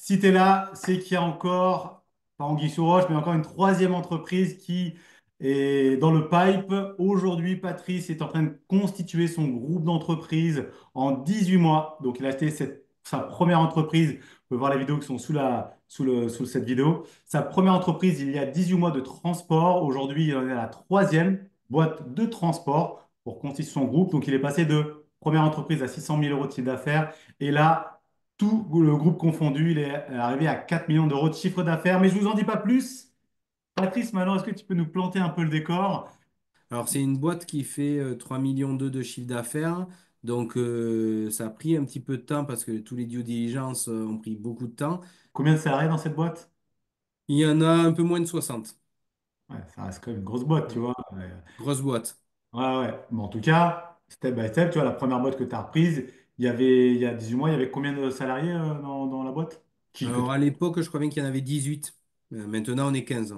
Si tu es là, c'est qu'il y a encore, pas anguille sous roche, mais encore une troisième entreprise qui est dans le pipe. Aujourd'hui, Patrice est en train de constituer son groupe d'entreprises en 18 mois. Donc, il a acheté sa première entreprise. Vous pouvez voir les vidéos qui sont sous cette vidéo. Sa première entreprise, il y a 18 mois de transport. Aujourd'hui, il en est à la troisième boîte de transport pour constituer son groupe. Donc, il est passé de première entreprise à 600 000 euros de chiffre d'affaires. Et là, tout le groupe confondu, il est arrivé à 4 millions d'euros de chiffre d'affaires. Mais je ne vous en dis pas plus. Patrice, maintenant, est-ce que tu peux nous planter un peu le décor? Alors, c'est une boîte qui fait 3 millions de chiffre d'affaires. Donc, ça a pris un petit peu de temps parce que tous les due diligence ont pris beaucoup de temps. Combien de salariés dans cette boîte? Il y en a un peu moins de 60. Ouais, ça reste quand même une grosse boîte, tu vois. Grosse boîte. Ouais, ouais. Bon, en tout cas, step by step, tu vois, la première boîte que tu as reprise, il y a 18 mois, il y avait combien de salariés dans la boîte? Alors, à l'époque, je crois bien qu'il y en avait 18. Maintenant, on est 15.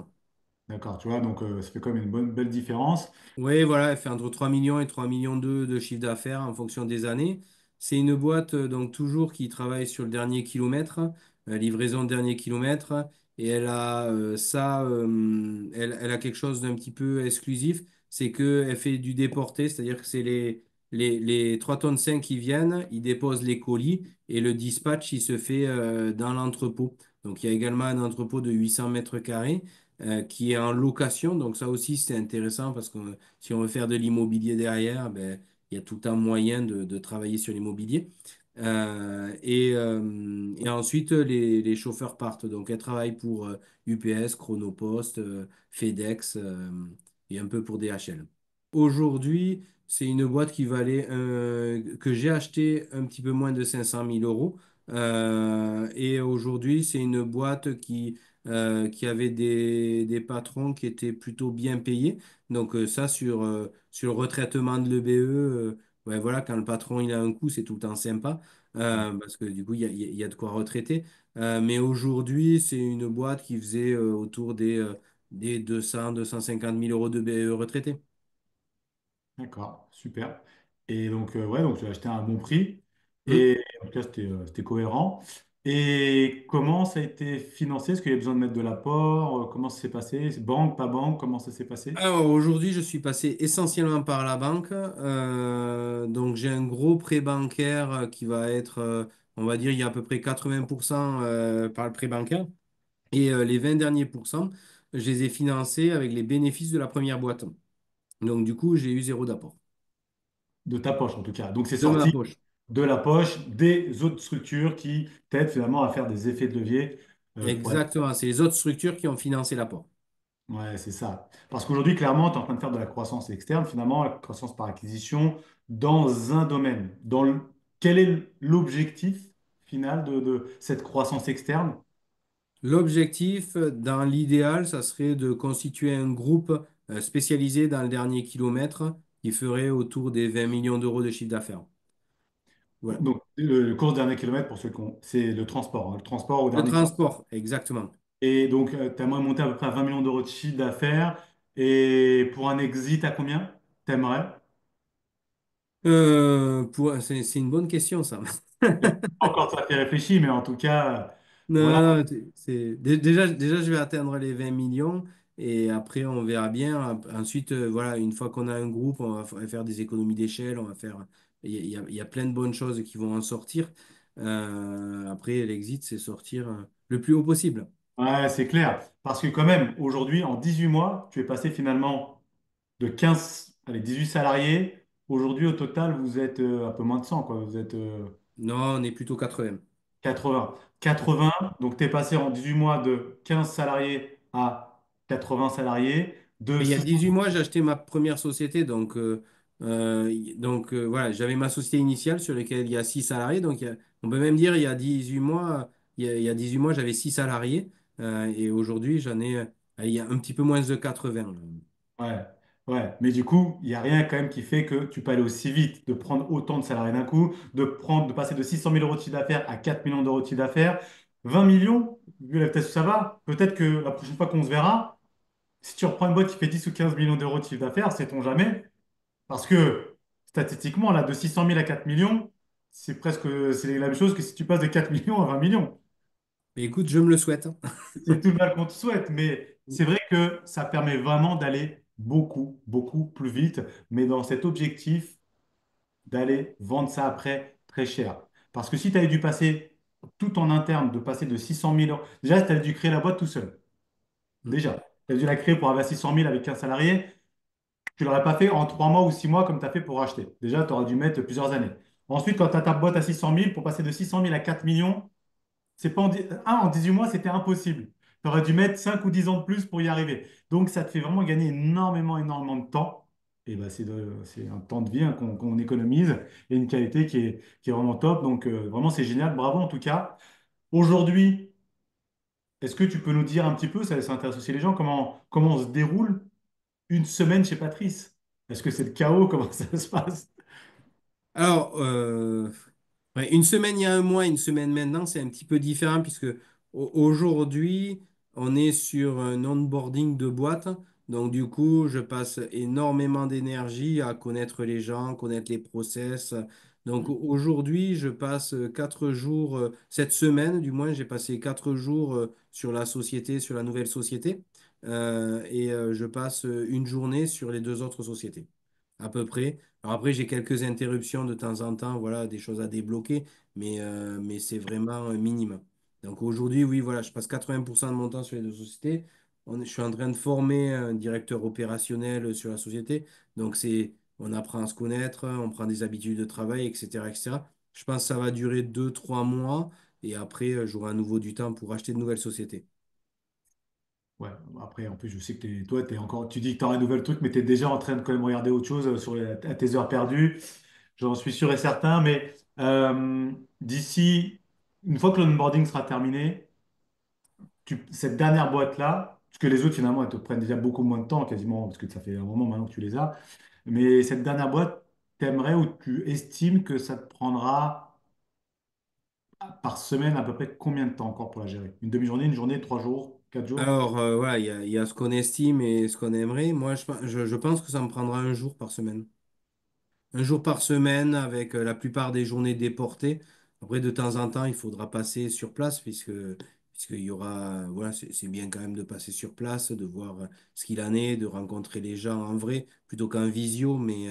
D'accord, tu vois, donc ça fait quand même une bonne, belle différence. Oui, voilà, elle fait entre 3 millions et 3 millions de chiffre d'affaires en fonction des années. C'est une boîte donc toujours qui travaille sur le dernier kilomètre, livraison de dernier kilomètre, et elle a elle a quelque chose d'un petit peu exclusif, c'est qu'elle fait du déporté, c'est-à-dire que c'est les 3 tonnes 5 qui viennent, ils déposent les colis et le dispatch il se fait dans l'entrepôt. Donc il y a également un entrepôt de 800 mètres carrés qui est en location. Donc ça aussi, c'est intéressant parce que si on veut faire de l'immobilier derrière, ben, il y a tout un moyen de travailler sur l'immobilier. Et ensuite, les chauffeurs partent. Donc, elles travaillent pour UPS, Chronopost, FedEx et un peu pour DHL. Aujourd'hui, c'est une boîte qui valait, que j'ai acheté un petit peu moins de 500 000 euros. Et aujourd'hui, c'est une boîte qui avait des patrons qui étaient plutôt bien payés. Donc ça, sur le retraitement de l'EBE, ouais, voilà, quand le patron il a un coup, c'est tout le temps sympa, parce que du coup, il y a de quoi retraiter. Mais aujourd'hui, c'est une boîte qui faisait autour des 200 250 000 euros de BE retraités. D'accord, super. Et donc, ouais, donc tu as acheté à un bon prix. Hmm. Et en tout cas, c'était cohérent. Et comment ça a été financé? Est-ce qu'il y a besoin de mettre de l'apport? Comment ça s'est passé? Banque, pas banque? Comment ça s'est passé? Alors aujourd'hui, je suis passé essentiellement par la banque. Donc j'ai un gros prêt bancaire qui va être, on va dire, il y a à peu près 80% par le prêt bancaire. Et les 20 derniers pourcents, je les ai financés avec les bénéfices de la première boîte. Donc du coup, j'ai eu zéro d'apport. De ta poche, en tout cas. Donc, c'est De ma sorti poche. de la poche des autres structures qui t'aident finalement à faire des effets de levier pour être. Exactement. C'est les autres structures qui ont financé l'apport. Ouais, c'est ça. Parce qu'aujourd'hui, clairement, tu es en train de faire de la croissance externe, finalement, la croissance par acquisition dans un domaine. Quel est l'objectif final de cette croissance externe? L'objectif, dans l'idéal, ça serait de constituer un groupe spécialisé dans le dernier kilomètre qui ferait autour des 20 millions d'euros de chiffre d'affaires. Voilà. Donc, le course dernier kilomètre, pour ceux qui ont, c'est le transport, hein, le transport au Le dernier kilomètre. transport, exactement. Et donc, tu aimerais monter à peu près à 20 millions d'euros de chiffre d'affaires. Et pour un exit, à combien? T'aimerais? C'est une bonne question, ça. Encore ça fait réfléchir, mais en tout cas, voilà. Non, déjà, je vais atteindre les 20 millions et après, on verra bien. Ensuite, voilà, une fois qu'on a un groupe, on va faire des économies d'échelle. On va faire. Il y a plein de bonnes choses qui vont en sortir. Après, l'exit, c'est sortir le plus haut possible. Ouais, c'est clair. Parce que quand même, aujourd'hui, en 18 mois, tu es passé finalement de 15, allez, 18 salariés. Aujourd'hui, au total, vous êtes un peu moins de 100, quoi. Vous êtes Non, on est plutôt 80. 80. 80, donc tu es passé en 18 mois de 15 salariés à 80 salariés, de Mais il y a 600. 18 mois, j'ai acheté ma première société. Voilà, j'avais ma société initiale sur laquelle il y a 6 salariés. On peut même dire il y a 18 mois, il y a 18 mois, j'avais 6 salariés. Et aujourd'hui, il y a un petit peu moins de 80. Ouais, ouais. Mais du coup, il n'y a rien quand même qui fait que tu peux aller aussi vite, de prendre autant de salariés d'un coup, de passer de 600 000 euros de chiffre d'affaires à 4 millions d'euros de chiffre d'affaires. 20 millions, vu la vitesse où ça va, peut-être que la prochaine fois qu'on se verra, si tu reprends une boîte qui fait 10 ou 15 millions d'euros de chiffre d'affaires, sait-on jamais. Parce que statistiquement, là, de 600 000 à 4 millions, c'est la même chose que si tu passes de 4 millions à 20 millions. Mais écoute, je me le souhaite, hein. C'est tout le mal qu'on te souhaite, mais c'est vrai que ça permet vraiment d'aller beaucoup, beaucoup plus vite, mais dans cet objectif d'aller vendre ça après très cher. Parce que si tu avais dû passer tout en interne, de passer de 600 000 euros, déjà, tu avais dû créer la boîte tout seul. Déjà, tu as dû la créer pour avoir 600 000 avec un salarié. Tu ne l'aurais pas fait en 3 mois ou 6 mois comme tu as fait pour acheter. Déjà, tu aurais dû mettre plusieurs années. Ensuite, quand tu as ta boîte à 600 000, pour passer de 600 000 à 4 millions, c'est pas en 18 mois, c'était impossible. Tu aurais dû mettre 5 ou 10 ans de plus pour y arriver. Donc, ça te fait vraiment gagner énormément, énormément de temps. Et ben, c'est un temps de vie hein, qu'on économise et une qualité qui est vraiment top. Donc, vraiment, c'est génial. Bravo en tout cas. Aujourd'hui, est-ce que tu peux nous dire un petit peu, ça intéresse aussi les gens, comment se déroule une semaine chez Patrice? Est-ce que c'est le chaos? Comment ça se passe? Alors, ouais, une semaine il y a un mois, une semaine maintenant, c'est un petit peu différent puisque aujourd'hui, on est sur un onboarding de boîte. Donc, du coup, je passe énormément d'énergie à connaître les gens, connaître les process. Donc, aujourd'hui, je passe 4 jours, cette semaine, du moins, j'ai passé 4 jours sur la société, sur la nouvelle société. Je passe une journée sur les deux autres sociétés, à peu près. Alors après, j'ai quelques interruptions de temps en temps, voilà, des choses à débloquer, mais c'est vraiment un minimum. Donc aujourd'hui, oui, voilà, je passe 80% de mon temps sur les deux sociétés. Je suis en train de former un directeur opérationnel sur la société. Donc on apprend à se connaître, on prend des habitudes de travail, etc., etc. Je pense que ça va durer 2, 3 mois et après, j'aurai à nouveau du temps pour acheter de nouvelles sociétés. Ouais, après, en plus, je sais que toi, tu dis que tu auras un nouvel truc, mais tu es déjà en train de quand même regarder autre chose à tes heures perdues. J'en suis sûr et certain, mais d'ici, une fois que l'onboarding sera terminé, cette dernière boîte-là, parce que les autres, finalement, elles te prennent déjà beaucoup moins de temps, quasiment, parce que ça fait un moment maintenant que tu les as, mais cette dernière boîte, t'aimerais ou tu estimes que ça te prendra par semaine à peu près combien de temps encore pour la gérer? Une demi-journée, une journée, 3 jours, 4 jours? Alors, voilà, il y a ce qu'on estime et ce qu'on aimerait. Moi, je pense que ça me prendra un jour par semaine. Un jour par semaine avec la plupart des journées déportées. Après, de temps en temps, il faudra passer sur place puisqu'il y aura, voilà, c'est bien quand même de passer sur place, de voir ce qu'il en est, de rencontrer les gens en vrai plutôt qu'en visio. Mais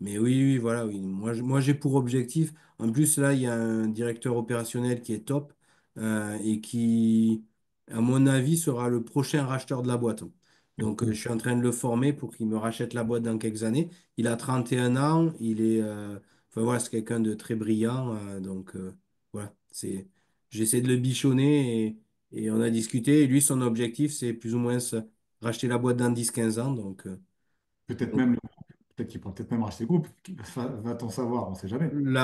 oui, oui, voilà, oui. Moi, j'ai pour objectif. En plus, là, il y a un directeur opérationnel qui est top et qui, à mon avis, sera le prochain racheteur de la boîte. Donc, je suis en train de le former pour qu'il me rachète la boîte dans quelques années. Il a 31 ans, enfin voilà, c'est quelqu'un de très brillant, voilà, j'essaie de le bichonner et on a discuté. Et lui, son objectif, c'est plus ou moins racheter la boîte dans 10, 15 ans. Peut-être Donc, même, peut-être qu'ils pourraient peut-être même racheter le groupe. Va-t-on savoir, on ne sait jamais. la